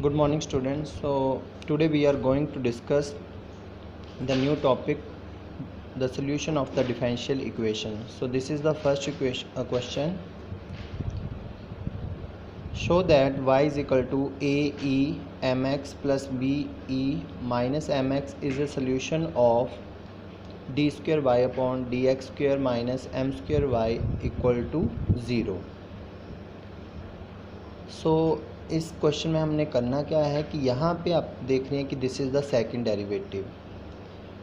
Good morning students. So today we are going to discuss the new topic, the solution of the differential equation. So this is the first question. Show that y is equal to ae mx plus be minus mx is a solution of d square y upon dx square minus m square y equal to 0. सो इस question में हमने करना क्या है कि यहाँ पे आप देख रहे हैं कि this is the second derivative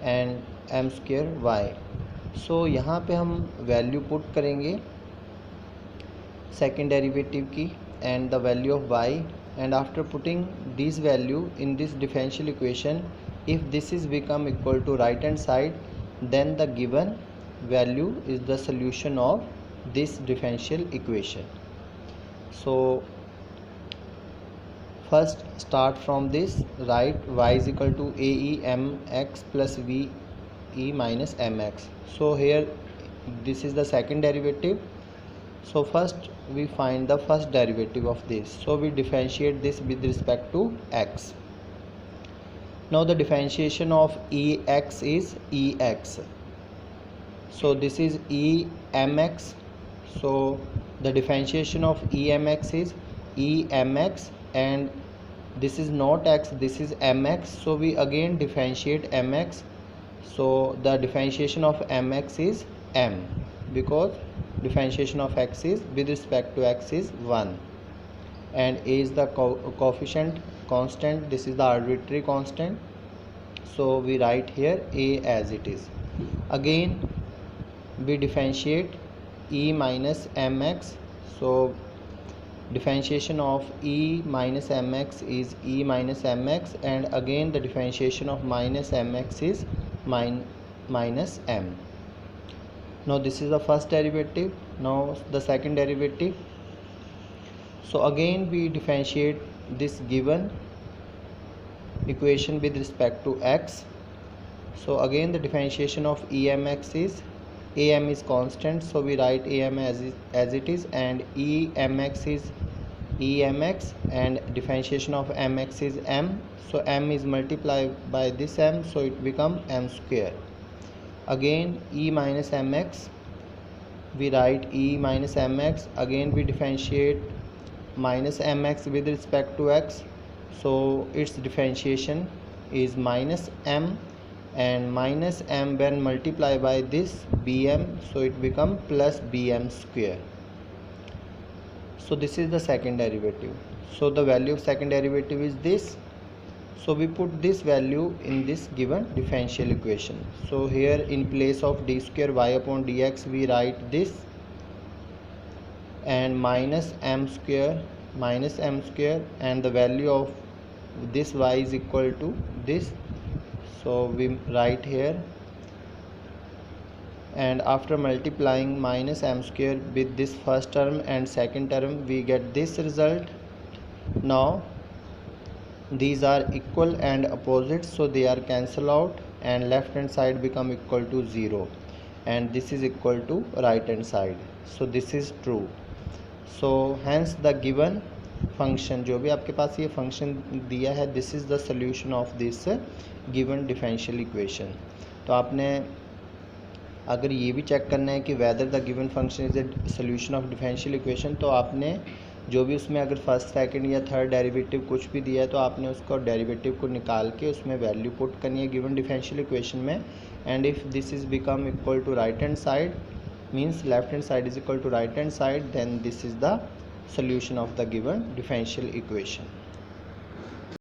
and m square y. So यहाँ पे हम वैल्यू पुट करेंगे सेकंड डेरिवेटिव की and the value of y, and after putting this value in this differential equation, if this is become equal to right hand side, then the given value is the solution of this differential equation. So first start from this, write y is equal to ae mx plus ve minus mx. So here this is the second derivative. So first we find the first derivative of this. So we differentiate this with respect to x. Now the differentiation of ex is ex. So this is emx. So the differentiation of emx is emx, and this is not x, this is mx. So we again differentiate mx. So the differentiation of mx is m, because differentiation of x is with respect to x is 1, and a is the coefficient constant, this is the arbitrary constant. So we write here a as it is. Again we differentiate e minus mx. So differentiation of e minus mx is e minus mx, and again the differentiation of minus mx is minus m. Now this is the first derivative. Now the second derivative. So again we differentiate this given equation with respect to x. So again the differentiation of emx is, am is constant, so we write am as it is, and emx is emx, and differentiation of mx is m. So m is multiplied by this m, so it become m square. Again e minus mx, we write e minus mx. Again we differentiate minus mx with respect to x, so its differentiation is minus m, and minus m when multiplied by this bm, so it become plus bm square. So this is the second derivative. So the value of second derivative is this. So we put this value in this given differential equation. So here in place of d square y upon dx we write this, and minus m square, and the value of this y is equal to this. So we write here, and after multiplying minus m square with this first term and second term, we get this result. Now these are equal and opposite, so they are cancelled out, and left hand side become equal to 0, and this is equal to right hand side. So this is true. So hence the given function, जो भी आपके पास ये function दिया है, this is the solution of this given differential equation. तो आपने अगर ये भी चेक करना है कि whether the given function is a solution of differential equation, तो आपने जो भी उसमें अगर फर्स्ट सेकंड या थर्ड डेरिवेटिव कुछ भी दिया है, तो आपने उसको डेरिवेटिव को निकाल के उसमें वैल्यू पुट करनी है गिवन डिफरेंशियल इक्वेशन में. And if this is become equal to right hand side, means left hand side is equal to right hand side, then this is the solution of the given differential equation.